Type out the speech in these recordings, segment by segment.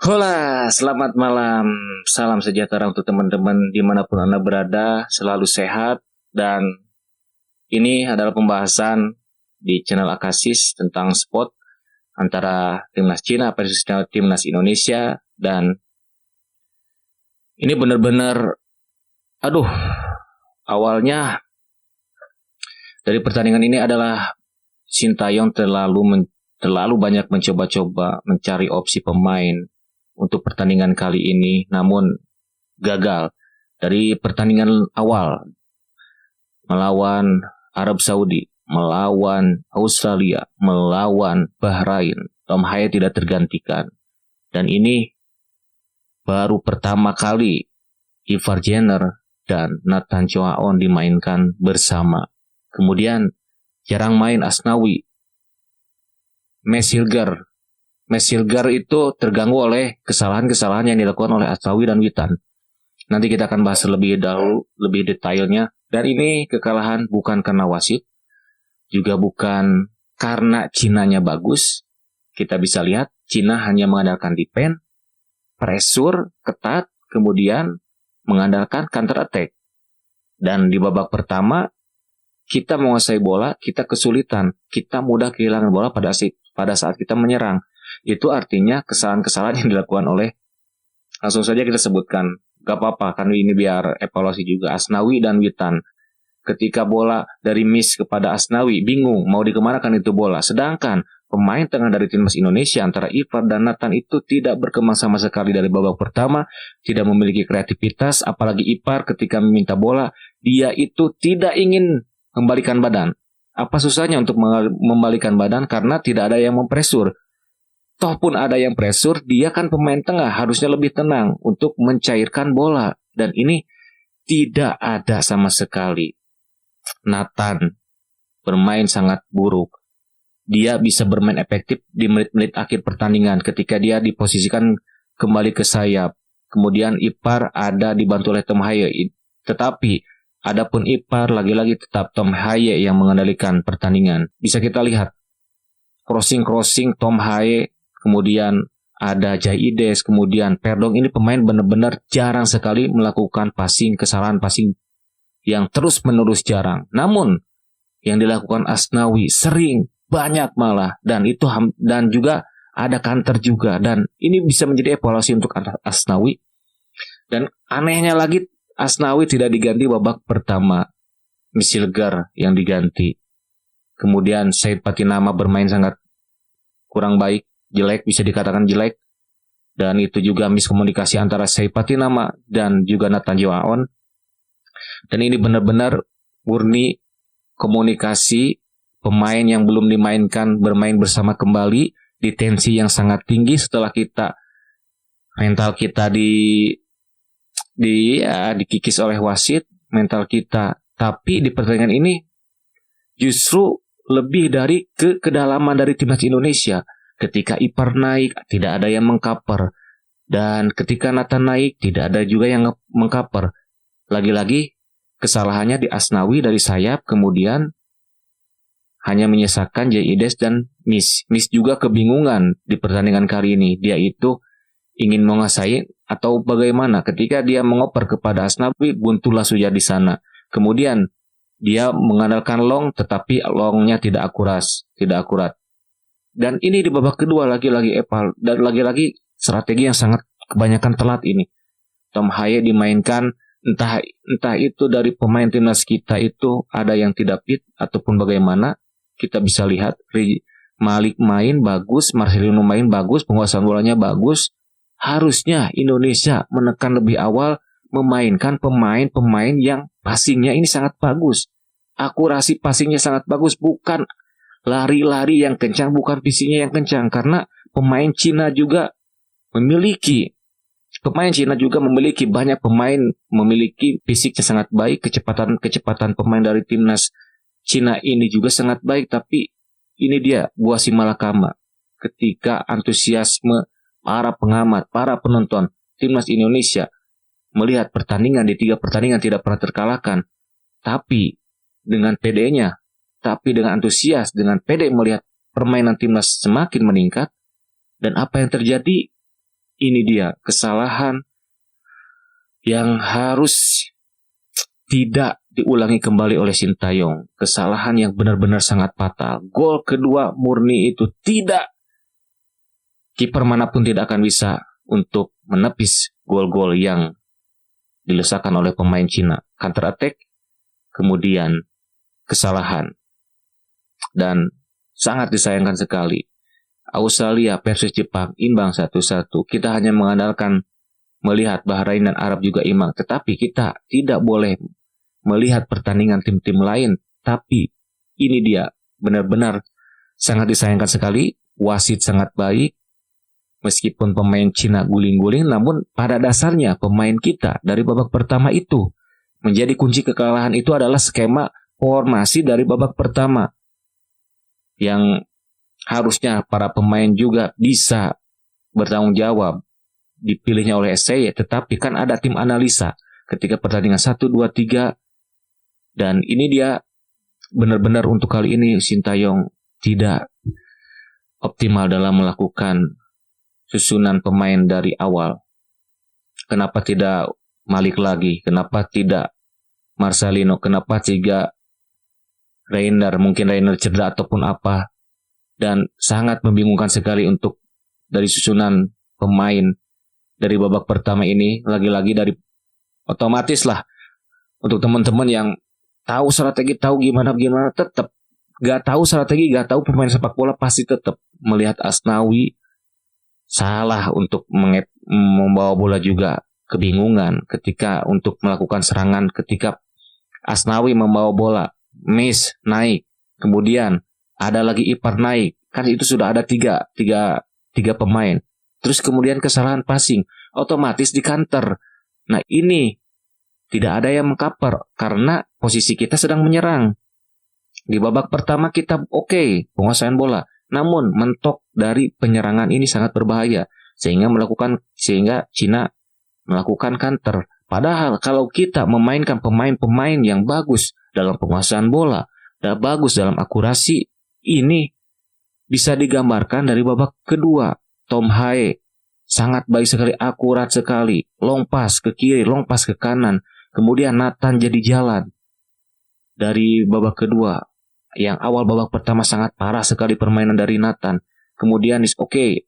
Hola, selamat malam. Salam sejahtera untuk teman-teman dimanapun Anda berada, selalu sehat. Dan ini adalah pembahasan di channel Akasis tentang sport antara timnas Cina versus timnas Indonesia. Dan ini benar-benar, aduh, awalnya dari pertandingan ini adalah Sintayong terlalu banyak mencoba-coba mencari opsi pemain untuk pertandingan kali ini, namun gagal. Dari pertandingan awal melawan Arab Saudi, melawan Australia, melawan Bahrain, Tom Haye tidak tergantikan. Dan ini baru pertama kali Ivar Jenner dan Nathan Choaon dimainkan bersama. Kemudian jarang main Asnawi. Mesilgar itu terganggu oleh kesalahan-kesalahan yang dilakukan oleh Asnawi dan Witan. Nanti kita akan bahas lebih detailnya. Dan ini kekalahan bukan karena wasit, juga bukan karena Cinanya bagus. Kita bisa lihat Cina hanya mengandalkan defense, pressure ketat, kemudian mengandalkan counter attack. Dan di babak pertama kita menguasai bola, kita kesulitan, kita mudah kehilangan bola pada saat kita menyerang. Itu artinya kesalahan-kesalahan yang dilakukan oleh, langsung saja kita sebutkan, gak apa-apa, kan ini biar evaluasi juga, Asnawi dan Witan. Ketika bola dari miss kepada Asnawi, bingung mau dikemanakan itu bola. Sedangkan pemain tengah dari timnas Indonesia antara Ivar dan Nathan itu tidak berkembang sama sekali dari babak pertama, tidak memiliki kreativitas, apalagi Ivar ketika meminta bola, dia itu tidak ingin membalikan badan. Apa susahnya untuk membalikan badan karena tidak ada yang mempresur. Toh pun ada yang pressure, dia kan pemain tengah, harusnya lebih tenang untuk mencairkan bola. Dan ini tidak ada sama sekali. Nathan bermain sangat buruk. Dia bisa bermain efektif di menit-menit akhir pertandingan ketika dia diposisikan kembali ke sayap. Kemudian Ipar ada dibantu oleh Tom Haye. Tetapi adapun Ipar lagi-lagi tetap Tom Haye yang mengendalikan pertandingan. Bisa kita lihat crossing Tom Haye, kemudian ada Jaides, kemudian Perdong. Ini pemain benar-benar jarang sekali melakukan kesalahan passing yang terus-menerus jarang. Namun yang dilakukan Asnawi sering, banyak malah, dan juga ada counter juga. Dan ini bisa menjadi evaluasi untuk Asnawi. Dan anehnya lagi, Asnawi tidak diganti babak pertama, Mesilgar yang diganti. Kemudian Said Patinama bermain sangat kurang baik, jelek, bisa dikatakan jelek. Dan itu juga miskomunikasi antara Said Patinama dan juga Nathan Choaon. Dan ini benar-benar murni komunikasi pemain yang belum dimainkan bermain bersama kembali di tensi yang sangat tinggi setelah mental kita dikikis oleh wasit, mental kita. Tapi di pertandingan ini justru lebih dari kedalaman dari timnas Indonesia. Ketika Ipar naik, tidak ada yang mengcover. Dan ketika Nathan naik, tidak ada juga yang mengcover. Lagi-lagi, kesalahannya di Asnawi dari sayap, kemudian hanya menyisakan Jaides dan Miss. Miss juga kebingungan di pertandingan kali ini. Dia itu ingin menguasai atau bagaimana. Ketika dia mengoper kepada Asnawi, buntulah Suja di sana. Kemudian dia mengandalkan long, tetapi longnya tidak akurat. Dan ini di babak kedua lagi-lagi strategi yang sangat kebanyakan telat ini. Tom Haye dimainkan, entah itu dari pemain timnas kita itu ada yang tidak fit ataupun bagaimana. Kita bisa lihat Malik main bagus, Marcelino main bagus, penguasaan bolanya bagus. Harusnya Indonesia menekan lebih awal, memainkan pemain-pemain yang passingnya ini sangat bagus. Akurasi passingnya sangat bagus, bukan lari-lari yang kencang, bukan visinya yang kencang. Karena pemain Cina juga memiliki banyak pemain memiliki fisiknya sangat baik, kecepatan pemain dari timnas Cina ini juga sangat baik. Tapi ini dia buah si malakama ketika antusiasme para pengamat, para penonton timnas Indonesia melihat pertandingan di 3 pertandingan tidak pernah terkalahkan, tapi dengan PD-nya, tapi dengan antusias, dengan PD melihat permainan timnas semakin meningkat. Dan apa yang terjadi? ini dia kesalahan yang harus tidak diulangi kembali oleh Sintayong. Kesalahan yang benar-benar sangat fatal. Gol kedua murni itu tidak, kiper manapun tidak akan bisa untuk menepis gol-gol yang dilesakan oleh pemain Cina. Counter attack, kemudian kesalahan. Dan sangat disayangkan sekali, Australia versus Jepang imbang 1-1. Kita hanya mengandalkan melihat Bahrain dan Arab juga imbang, tetapi kita tidak boleh melihat pertandingan tim-tim lain. Tapi ini dia, benar-benar sangat disayangkan sekali. Wasit sangat baik, meskipun pemain Cina guling-guling, namun pada dasarnya pemain kita dari babak pertama itu menjadi kunci kekalahan. Itu adalah skema formasi dari babak pertama yang harusnya para pemain juga bisa bertanggung jawab dipilihnya oleh SCY, tetapi kan ada tim analisa ketika pertandingan 1, 2, 3, dan ini dia benar-benar untuk kali ini Sintayong tidak optimal dalam melakukan susunan pemain dari awal. Kenapa tidak Malik lagi? Kenapa tidak Marcelino? Kenapa tidak Reiner? Mungkin Reiner cedera ataupun apa. Dan sangat membingungkan sekali untuk dari susunan pemain dari babak pertama ini. Lagi-lagi dari otomatis lah untuk teman-teman yang tahu strategi, tahu gimana tetap gak tahu strategi, gak tahu pemain sepak bola, pasti tetap melihat Asnawi salah untuk membawa bola, juga kebingungan ketika untuk melakukan serangan. Ketika Asnawi membawa bola, miss naik, kemudian ada lagi Ipar naik, kan itu sudah ada tiga pemain. Terus kemudian kesalahan passing, otomatis di counter. Nah ini tidak ada yang mengcover karena posisi kita sedang menyerang. Di babak pertama kita oke, penguasaan bola, namun mentok dari penyerangan ini sangat berbahaya sehingga Cina melakukan counter. Padahal kalau kita memainkan pemain-pemain yang bagus dalam penguasaan bola dan bagus dalam akurasi, ini bisa digambarkan dari babak kedua. Tom Hae sangat baik sekali, akurat sekali, long pass ke kiri, long pass ke kanan, kemudian Nathan jadi jalan. Dari babak kedua, yang awal babak pertama sangat parah sekali permainan dari Nathan. Kemudian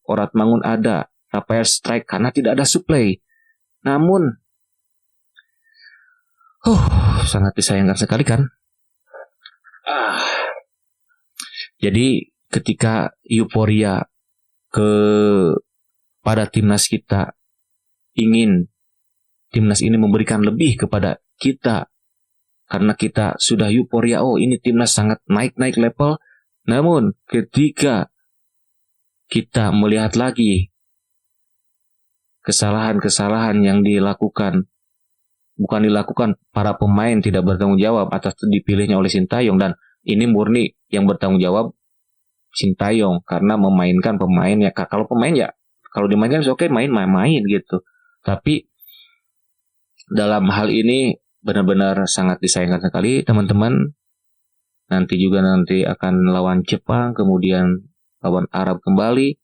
Orat Mangun ada, Rafael strike karena tidak ada supply. Namun sangat disayangkan sekali kan. Jadi ketika euforia pada timnas kita, ingin timnas ini memberikan lebih kepada kita karena kita sudah euforia, ini timnas sangat naik level. Namun ketika kita melihat lagi kesalahan-kesalahan yang bukan dilakukan para pemain, tidak bertanggung jawab atas dipilihnya oleh Sintayong, dan ini murni yang bertanggung jawab Sintayong karena memainkan pemain ya. Kalau dimainkan main gitu. Tapi dalam hal ini benar-benar sangat disayangkan sekali teman-teman. Nanti akan lawan Jepang, kemudian lawan Arab kembali.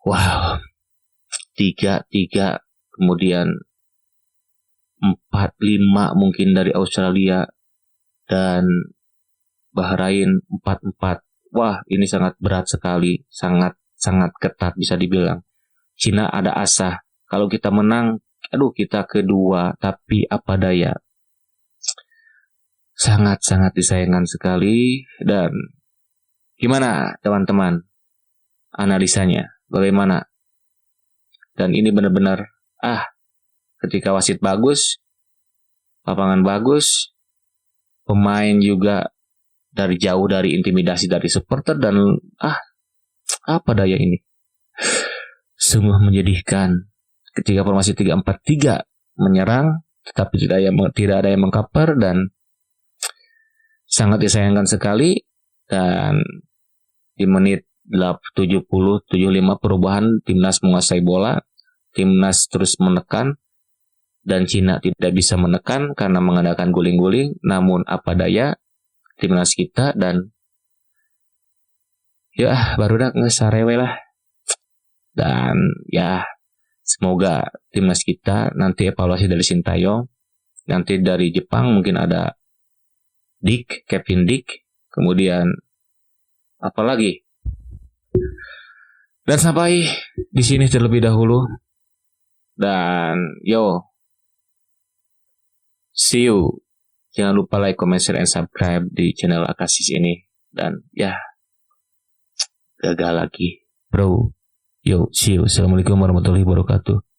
Wow, 3-3, kemudian 4-5 mungkin dari Australia, dan Bahrain 4-4. Wah, ini sangat berat sekali, sangat ketat bisa dibilang. Cina ada asa, kalau kita menang, kita kedua, tapi apa daya. Sangat disayangkan sekali. Dan gimana teman-teman analisanya? Bagaimana? Dan ini benar-benar ketika wasit bagus, lapangan bagus, pemain juga dari jauh, dari intimidasi dari supporter, dan apa daya ini. Sungguh menyedihkan ketika formasi 3-4-3 menyerang tetapi tidak ada yang mengcover, dan sangat disayangkan sekali. Dan di menit 75 perubahan, timnas menguasai bola, timnas terus menekan, dan Cina tidak bisa menekan karena mengandalkan guling-guling. Namun apa daya timnas kita, dan baru dah ngesarewe lah. Dan ya, semoga timnas kita nanti evaluasi dari Sintayong, nanti dari Jepang mungkin ada Kevin Dick, kemudian apa lagi? Dan sampai di sini terlebih dahulu. Dan see you. Jangan lupa like, comment, share, and subscribe di channel Akasis ini. Dan ya, gagal lagi, bro. See you. Assalamualaikum warahmatullahi wabarakatuh.